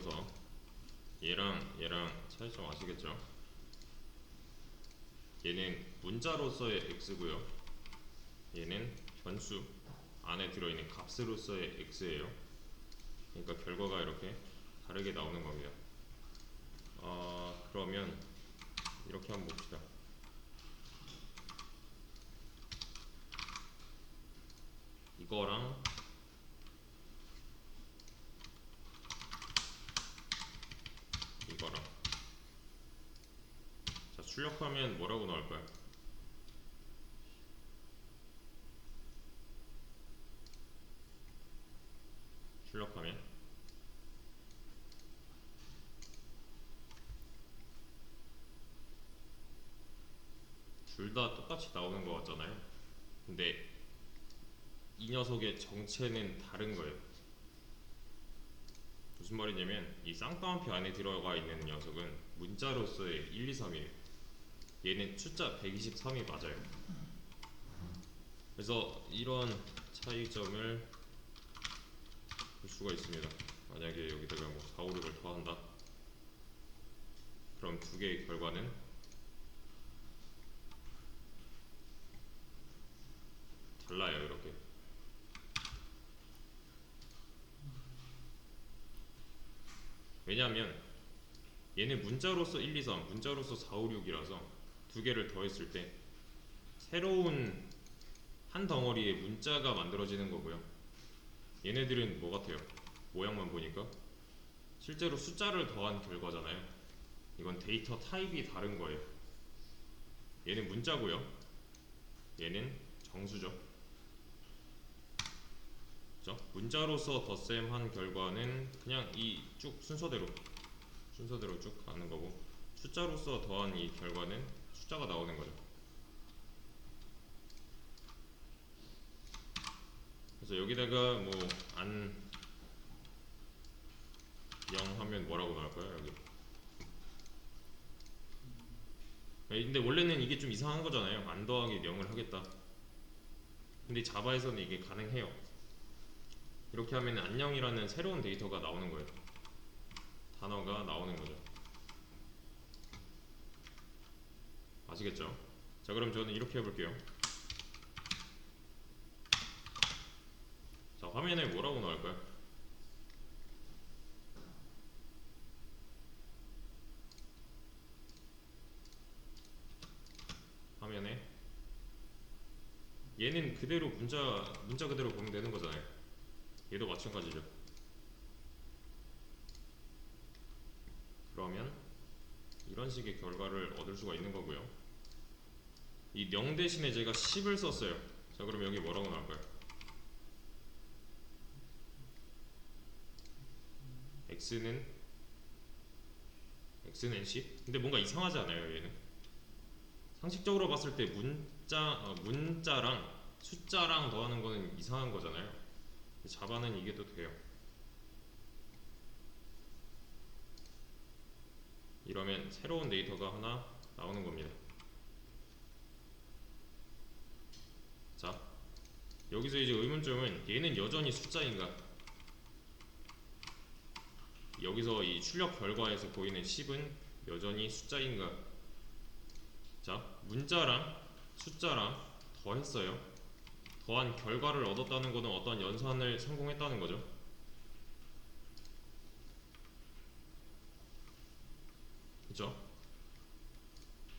있어서 얘랑 차이점 아시겠죠? 얘는 문자로서의 x고요, 얘는 변수 안에 들어있는 값으로서의 x예요. 그러니까 결과가 이렇게 다르게 나오는 겁니다. 그러면 이렇게 한번 봅시다. 이거랑 이거랑, 자, 출력하면 뭐라고 나올까요? 출력하면 둘 다 똑같이 나오는 것 같잖아요. 근데 이 녀석의 정체는 다른 거예요. 무슨 말이냐면 이 쌍따옴표 안에 들어가 있는 녀석은 문자로서의 1, 2, 3이에요. 얘는 숫자 123이 맞아요. 그래서 이런 차이점을 볼 수가 있습니다. 만약에 여기다가 뭐 4, 5, 6을 더한다, 그럼 두 개의 결과는 달라요. 이렇게. 왜냐하면 얘는 문자로서 1, 2, 3, 문자로서 4, 5, 6이라서 두 개를 더했을 때 새로운 한 덩어리의 문자가 만들어지는 거고요. 얘네들은 뭐 같아요? 모양만 보니까 실제로 숫자를 더한 결과잖아요. 이건 데이터 타입이 다른 거예요. 얘는 문자고요, 얘는 정수죠. 그죠? 문자로서 덧셈한 결과는 그냥 이 쭉 순서대로 쭉 가는 거고, 숫자로서 더한 이 결과는 숫자가 나오는 거죠. 그래서 여기다가 뭐 안 0 하면 뭐라고 나올까요? 여기. 근데 원래는 이게 좀 이상한 거잖아요. 안 더하기 0을 하겠다. 근데 자바에서는 이게 가능해요. 이렇게 하면 안녕이라는 새로운 데이터가 나오는 거예요. 단어가 나오는 거죠. 아시겠죠? 자, 그럼 저는 이렇게 해볼게요. 자, 화면에 뭐라고 나올까요? 화면에 얘는 그대로 문자 그대로 보면 되는 거잖아요. 얘도 마찬가지죠. 그러면 이런 식의 결과를 얻을 수가 있는 거고요. 이 0 대신에 제가 10을 썼어요. 자, 그럼 여기 뭐라고 나올까요? x는 10? 근데 뭔가 이상하지 않아요, 얘는? 상식적으로 봤을 때 문자랑 숫자랑 더하는 거는 이상한 거잖아요. 자바는 이게 또 돼요. 이러면 새로운 데이터가 하나 나오는 겁니다. 자, 여기서 이제 의문점은 얘는 여전히 숫자인가? 여기서 이 출력 결과에서 보이는 10은 여전히 숫자인가? 자, 문자랑 숫자랑 더했어요. 더한 결과를 얻었다는 것은 어떤 연산을 성공했다는 거죠. 그쵸?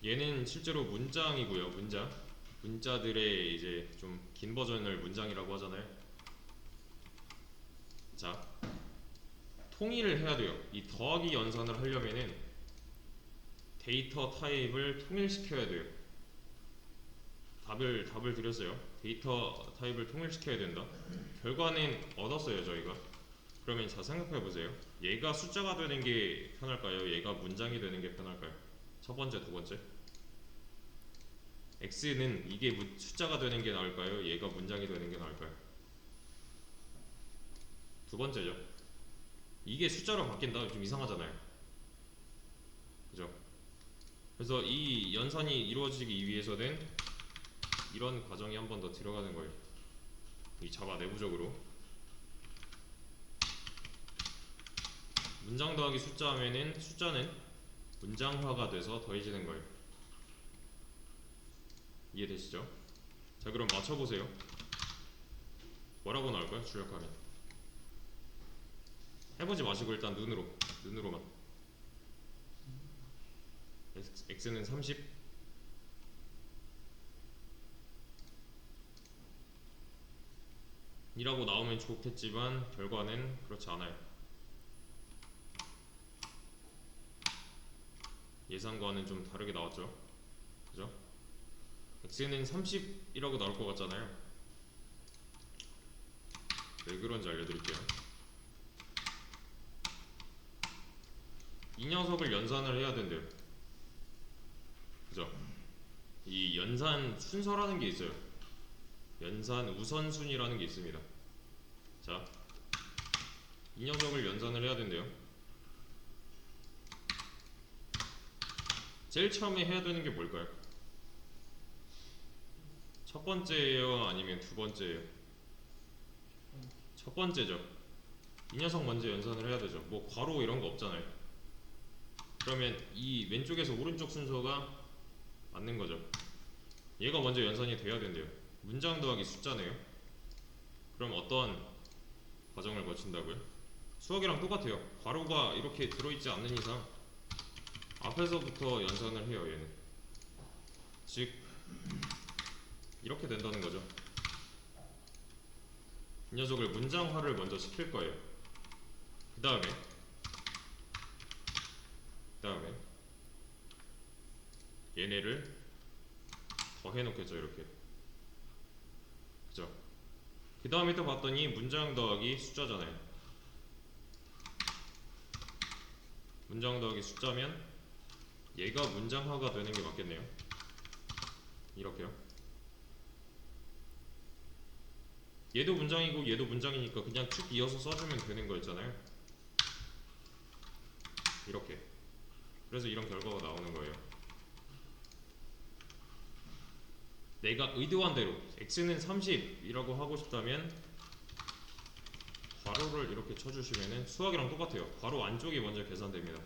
얘는 실제로 문장이고요. 문자들의 이제 좀 긴 버전을 문장이라고 하잖아요. 자, 통일을 해야 돼요. 이 더하기 연산을 하려면은 데이터 타입을 통일시켜야 돼요. 답을 드렸어요. 데이터 타입을 통일시켜야 된다. 결과는 얻었어요, 저희가. 그러면 자, 생각해보세요. 얘가 숫자가 되는 게 편할까요? 얘가 문장이 되는 게 편할까요? 첫 번째, 두 번째. x는 이게 숫자가 되는 게 나을까요? 얘가 문장이 되는 게 나을까요? 두 번째죠. 이게 숫자로 바뀐다? 좀 이상하잖아요. 그죠? 그래서 이 연산이 이루어지기 위해서는 이런 과정이 한 번 더 들어가는 거예요. 이 자바 내부적으로 문장 더하기 숫자 하면은 숫자는 문장화가 돼서 더해지는 거예요. 이해되시죠? 자, 그럼 맞춰보세요. 뭐라고 나올까요? 출력하면. 해보지 마시고 일단 눈으로만. x는 30, 이라고 나오면 좋겠지만 결과는 그렇지 않아요. 예상과는 좀 다르게 나왔죠. 그죠? x는 30이라고 나올 것 같잖아요. 왜 그런지 알려드릴게요. 이 녀석을 연산을 해야 된대요. 그죠? 이 연산 순서라는 게 있어요. 연산 우선순위라는 게 있습니다. 자, 이 녀석을 연산을 해야 된대요. 제일 처음에 해야 되는 게 뭘까요? 첫 번째예요? 아니면 두 번째예요? 첫 번째죠. 이 녀석 먼저 연산을 해야 되죠. 뭐 괄호 이런 거 없잖아요. 그러면 이 왼쪽에서 오른쪽 순서가 맞는 거죠. 얘가 먼저 연산이 돼야 된대요. 문장 더하기 숫자네요. 그럼 어떤 과정을 거친다고요? 수학이랑 똑같아요. 괄호가 이렇게 들어있지 않는 이상 앞에서부터 연산을 해요. 얘는 즉 이렇게 된다는 거죠. 이 녀석을 문장화를 먼저 시킬 거예요. 그 다음에 얘네를 더해놓겠죠. 이렇게. 그죠? 그 다음에 또 봤더니 문장 더하기 숫자잖아요. 문장 더하기 숫자면 얘가 문장화가 되는 게 맞겠네요. 이렇게요. 얘도 문장이고 얘도 문장이니까 그냥 쭉 이어서 써주면 되는 거였잖아요. 이렇게. 그래서 이런 결과가 나오는 거예요. 내가 의도한 대로 x는 30이라고 하고 싶다면 괄호를 이렇게 쳐주시면은 수학이랑 똑같아요. 괄호 안쪽이 먼저 계산됩니다.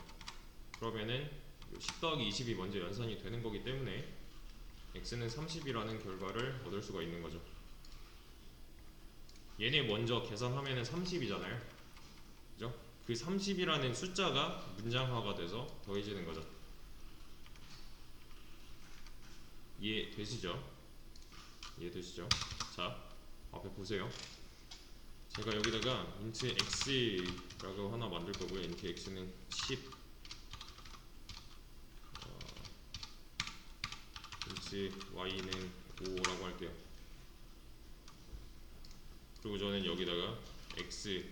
그러면은 10 더하기 20이 먼저 연산이 되는 거기 때문에 x는 30이라는 결과를 얻을 수가 있는 거죠. 얘네 먼저 계산하면은 30이잖아요. 그죠? 그 30이라는 숫자가 문장화가 돼서 더해지는 거죠. 이해되시죠? 이해되시죠? 자, 앞에 보세요. 제가 여기다가 int x라고 하나 만들 거고요. int x는 10, int y는 5라고 할게요. 그리고 저는 여기다가 x,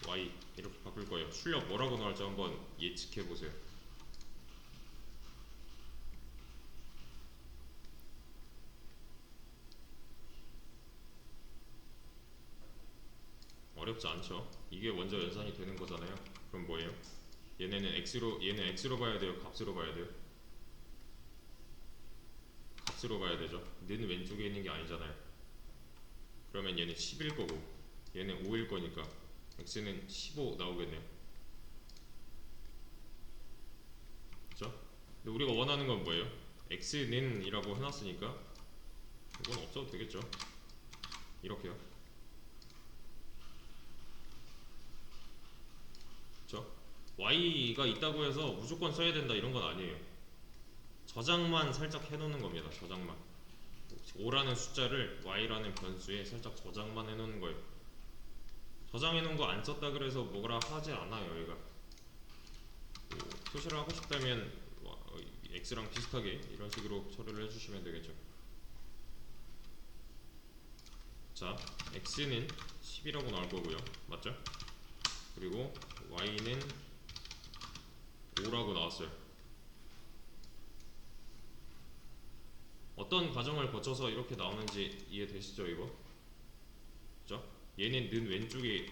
y 이렇게 바꿀 거예요. 출력 뭐라고 나올지 한번 예측해 보세요. 어렵지 않죠? 이게 먼저 연산이 되는 거잖아요. 그럼 뭐예요? 얘는 x로 봐야 돼요? 값으로 봐야 돼요? 값으로 봐야 되죠. 는 왼쪽에 있는 게 아니잖아요. 그러면 얘는 10일 거고 얘는 5일 거니까 x는 15 나오겠네요. 그쵸? 근데 우리가 원하는 건 뭐예요? x는 이라고 해놨으니까 이건 없어도 되겠죠. 이렇게요. 그쵸? y가 있다고 해서 무조건 써야 된다 이런 건 아니에요. 저장만 살짝 해놓는 겁니다. 저장만. 5라는 숫자를 y라는 변수에 살짝 저장만 해놓는 거예요. 저장해놓은 거 안 썼다 그래서 뭐라 하지 않아요. 얘가 뭐 표시를 하고 싶다면 x랑 비슷하게 이런 식으로 처리를 해주시면 되겠죠. 자, x는 10이라고 나올 거고요. 맞죠? 그리고 y는 5라고 나왔어요. 어떤 과정을 거쳐서 이렇게 나오는지 이해되시죠? 이거? 그죠? 얘는 는 왼쪽에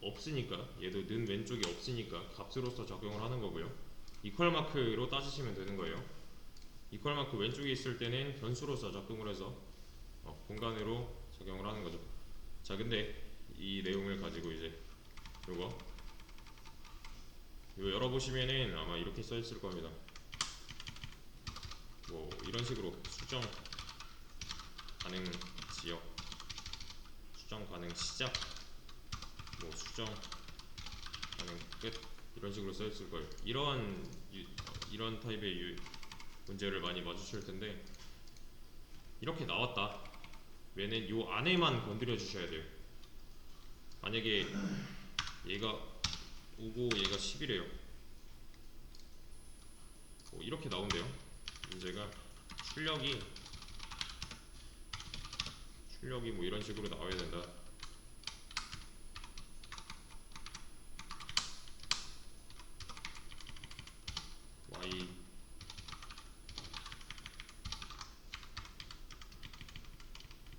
없으니까 얘도 는 왼쪽에 없으니까 값으로서 적용을 하는 거고요. 이퀄 마크로 따지시면 되는 거예요. 이퀄 마크 왼쪽에 있을 때는 변수로서 적용을 해서 공간으로 적용을 하는 거죠. 자, 근데 이 내용을 가지고 이제 요거 열어보시면은 아마 이렇게 써있을 겁니다. 뭐 이런 식으로 수정 가능 지역, 수정 가능 시작, 뭐 수정 가능 끝, 이런 식으로 써있을 거예요. 이런 타입의 문제를 많이 마주칠 텐데, 이렇게 나왔다 얘는 요 안에만 건드려 주셔야 돼요. 만약에 얘가 5고 얘가 10이래요. 뭐 이렇게 나온대요. 문제가 출력이 뭐 이런 식으로 나와야 된다.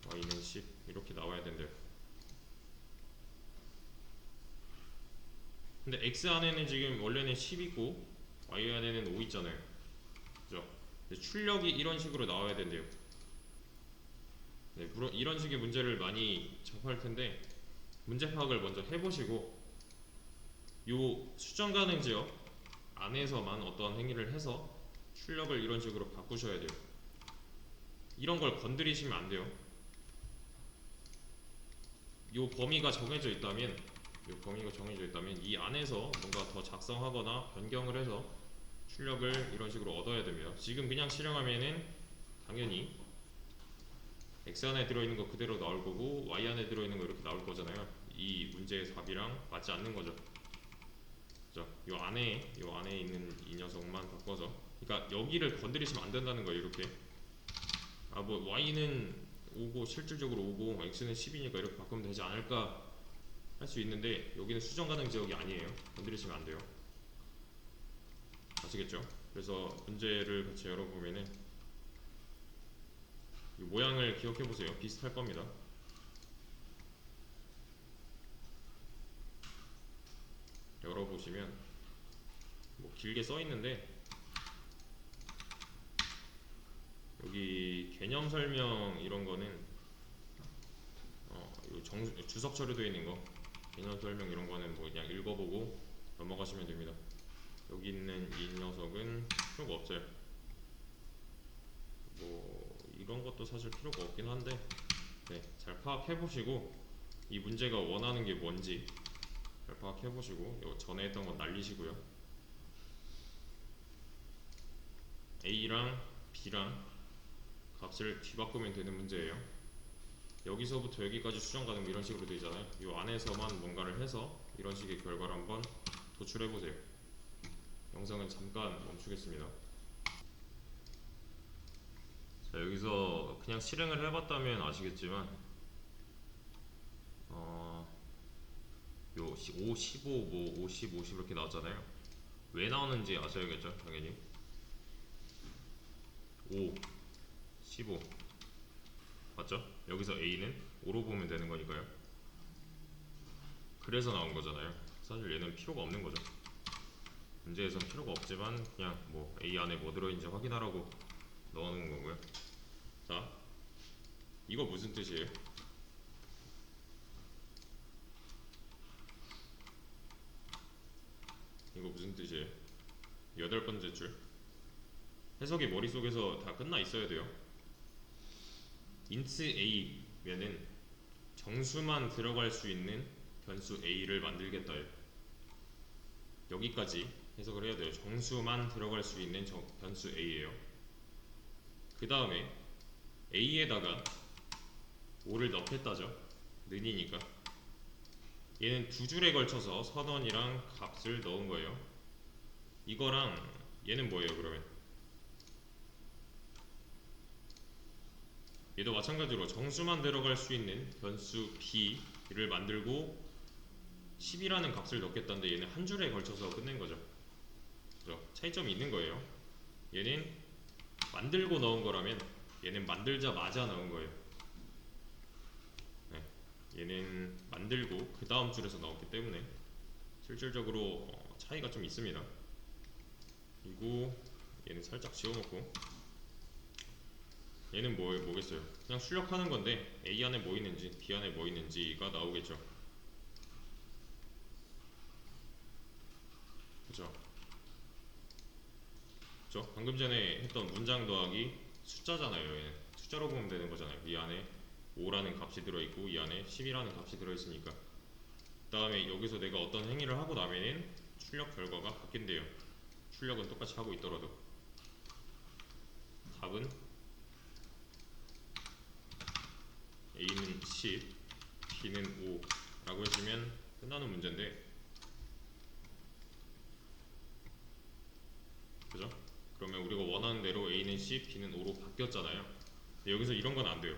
y는 10 이렇게 나와야 된대요. 근데 x 안에는 지금 원래는 10이고 y 안에는 5 있잖아요. 그죠? 근데 출력이 이런 식으로 나와야 된대요. 네, 이런 식의 문제를 많이 접할 텐데, 문제 파악을 먼저 해보시고 요 수정 가능 지역 안에서만 어떠한 행위를 해서 출력을 이런 식으로 바꾸셔야 돼요. 이런 걸 건드리시면 안 돼요. 요 범위가 정해져 있다면 이 안에서 뭔가 더 작성하거나 변경을 해서 출력을 이런 식으로 얻어야 됩니다. 지금 그냥 실행하면은 당연히 x 안에 들어있는 거 그대로 나올 거고 y 안에 들어있는 거 이렇게 나올 거잖아요. 이 문제의 답이랑 맞지 않는 거죠. 그죠? 요 안에 있는 이 녀석만 바꿔서, 그러니까 여기를 건드리시면 안 된다는 거예요. 이렇게 뭐 y는 5고 실질적으로 5고 x는 10이니까 이렇게 바꾸면 되지 않을까 할 수 있는데, 여기는 수정 가능 지역이 아니에요. 건드리시면 안 돼요. 아시겠죠? 그래서 문제를 같이 열어보면은 이 모양을 기억해 보세요. 비슷할 겁니다. 열어보시면 뭐 길게 써 있는데, 여기 개념 설명 이런 거는 주석 처리되어 있는 거, 개념 설명 이런 거는 뭐 그냥 읽어보고 넘어가시면 됩니다. 여기 있는 이 녀석은 필요가 없어요. 뭐 이런 것도 사실 필요가 없긴 한데, 네, 잘 파악해 보시고 이 문제가 원하는 게 뭔지 잘 파악해 보시고, 전에 했던 건 날리시고요. A랑 B랑 값을 뒤바꾸면 되는 문제예요. 여기서부터 여기까지 수정 가능 이런 식으로 되잖아요. 이 안에서만 뭔가를 해서 이런 식의 결과를 한번 도출해 보세요. 영상은 잠깐 멈추겠습니다. 자, 여기서 그냥 실행을 해봤다면 아시겠지만 요 5, 15, 뭐 50, 50 이렇게 나왔잖아요. 왜 나오는지 아셔야겠죠, 당연히. 5, 15 맞죠? 여기서 A는 5로 보면 되는 거니까요. 그래서 나온 거잖아요. 사실 얘는 필요가 없는 거죠. 문제에선 필요가 없지만 그냥 뭐 A 안에 뭐 들어있는지 확인하라고 넣어놓은 거고요. 자, 이거 무슨 뜻이에요? 이거 무슨 뜻이에요? 8번째 줄. 해석이 머릿속에서 다 끝나 있어야 돼요. int a면은 정수만 들어갈 수 있는 변수 a를 만들겠다요. 여기까지 해석을 해야 돼요. 정수만 들어갈 수 있는 변수 a예요. 그 다음에 a에다가 5를 넣겠다죠. 는이니까. 얘는 두 줄에 걸쳐서 선언이랑 값을 넣은 거예요. 이거랑 얘는 뭐예요, 그러면? 얘도 마찬가지로 정수만 들어갈 수 있는 변수 b를 만들고 10이라는 값을 넣겠다는데, 얘는 한 줄에 걸쳐서 끝낸 거죠. 그죠? 차이점이 있는 거예요. 얘는 만들고 넣은 거라면 얘는 만들자마자 넣은 거예요. 네. 얘는 만들고 그 다음 줄에서 넣었기 때문에 실질적으로 차이가 좀 있습니다. 그리고 얘는 살짝 지워놓고, 얘는 뭐겠어요? 그냥 출력하는 건데 A 안에 뭐 있는지 B 안에 뭐 있는지가 나오겠죠. 그죠? 그죠? 방금 전에 했던 문장 더하기 숫자잖아요. 얘는 숫자로 보면 되는 거잖아요. 이 안에 5라는 값이 들어있고 이 안에 10이라는 값이 들어있으니까. 그 다음에 여기서 내가 어떤 행위를 하고 나면은 출력 결과가 바뀐대요. 출력은 똑같이 하고 있더라도. 답은 A는 10, B는 5 라고 해주면 끝나는 문제인데, 그죠? 그러면 우리가 원하는 대로 A는 10, B는 5로 바뀌었잖아요. 근데 여기서 이런 건 안 돼요.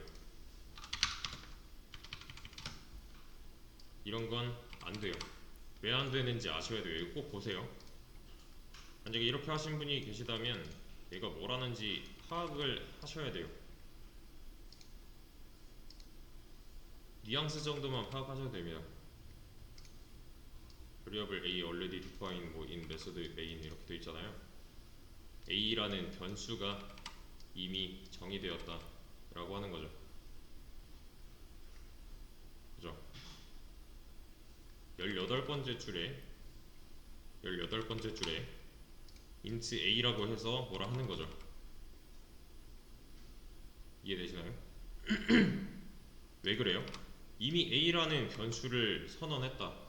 이런 건 안 돼요. 왜 안 되는지 아셔야 돼요. 이거 꼭 보세요. 만약에 이렇게 하신 분이 계시다면 얘가 뭘 하는지 파악을 하셔야 돼요. 뉘앙스 정도만 파악하셔도 됩니다. variable A already defined 뭐 in method main 이렇게 되어 있잖아요. A라는 변수가 이미 정의되었다 라고 하는 거죠. 그죠? 18번째 줄에 int A라고 해서 뭐라 하는 거죠. 이해되시나요? 왜 그래요? 이미 A라는 변수를 선언했다.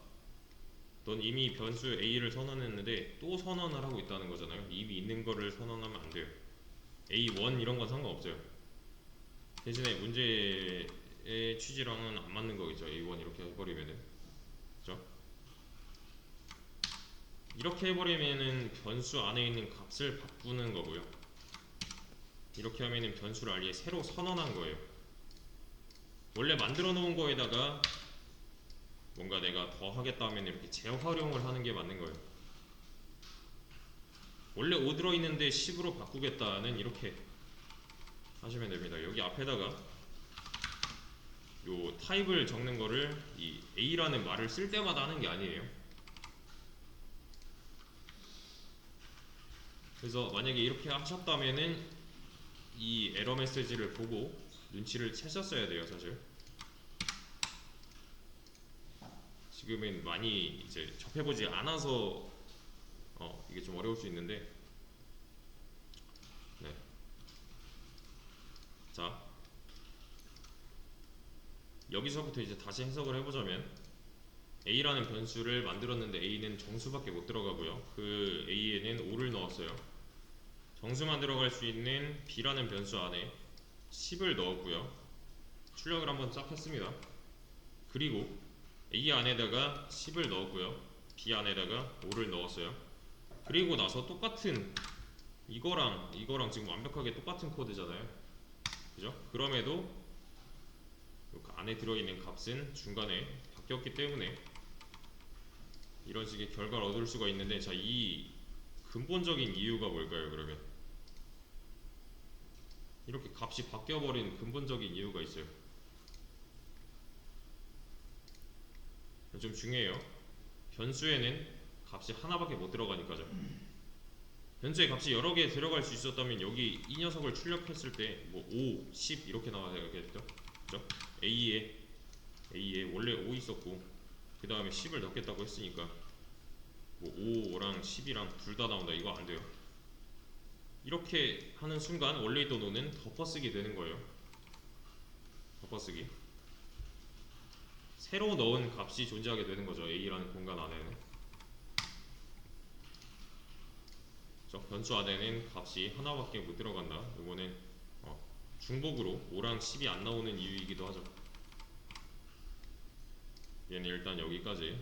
넌 이미 변수 A를 선언했는데 또 선언을 하고 있다는 거잖아요. 이미 있는 거를 선언하면 안 돼요. A1 이런 건 상관없어요. 대신에 문제의 취지랑은 안 맞는 거겠죠. A1 이렇게 해버리면은. 그죠? 이렇게 해버리면은 변수 안에 있는 값을 바꾸는 거고요. 이렇게 하면은 변수를 아예 새로 선언한 거예요. 원래 만들어 놓은 거에다가 뭔가 내가 더 하겠다 하면 이렇게 재활용을 하는 게 맞는 거예요. 원래 5 들어있는데 10으로 바꾸겠다는 이렇게 하시면 됩니다. 여기 앞에다가 요 타입을 적는 거를 이 A라는 말을 쓸 때마다 하는 게 아니에요. 그래서 만약에 이렇게 하셨다면은 이 에러 메시지를 보고 눈치를 채셨어야 돼요, 사실. 지금은 많이 이제 접해보지 않아서 이게 좀 어려울 수 있는데, 네. 자, 여기서부터 이제 다시 해석을 해보자면 A라는 변수를 만들었는데 A는 정수밖에 못 들어가고요. 그 A에는 5를 넣었어요. 정수만 들어갈 수 있는 B라는 변수 안에 10을 넣었고요. 출력을 한번 쫙 했습니다. 그리고 A 안에다가 10을 넣었고요. B 안에다가 5를 넣었어요. 그리고 나서 똑같은 이거랑 지금 완벽하게 똑같은 코드잖아요. 그죠? 그럼에도 그 안에 들어있는 값은 중간에 바뀌었기 때문에 이런 식의 결과를 얻을 수가 있는데, 자, 이 근본적인 이유가 뭘까요? 그러면 이렇게 값이 바뀌어버린 근본적인 이유가 있어요. 좀 중요해요. 변수에는 값이 하나밖에 못 들어가니까죠. 변수의 값이 여러 개 들어갈 수 있었다면 여기 이 녀석을 출력했을 때 뭐 5, 10 이렇게 나와야겠죠. 그죠? A에 원래 5 있었고 그 다음에 10을 넣겠다고 했으니까 뭐 5랑 10이랑 둘 다 나온다. 이거 안 돼요. 이렇게 하는 순간 원래 있던 5는 덮어쓰기 되는 거예요. 덮어쓰기. 새로 넣은 값이 존재하게 되는 거죠. A라는 공간 안에는. 변수 안에는 값이 하나밖에 못 들어간다. 이거는 중복으로 5랑 10이 안 나오는 이유이기도 하죠. 얘는 일단 여기까지